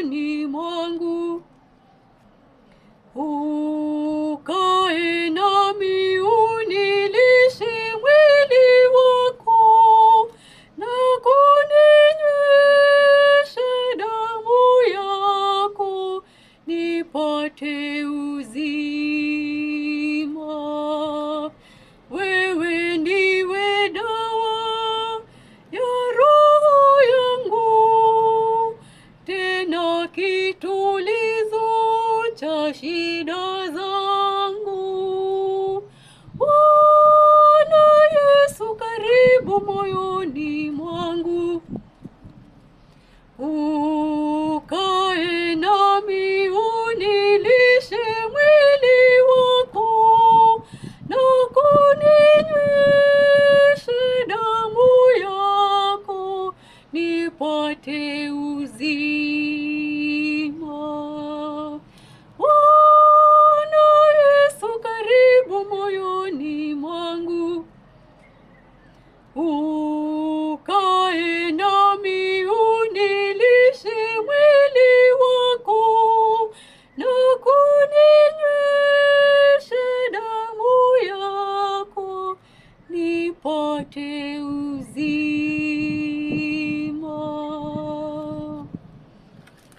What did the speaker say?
moyoni mwangu. Ukae nami unilishe mwili wako, na kuninyweshe damu yako, nipate uzima. Wewe ndiwe dawa ya roho yangu, tena kitu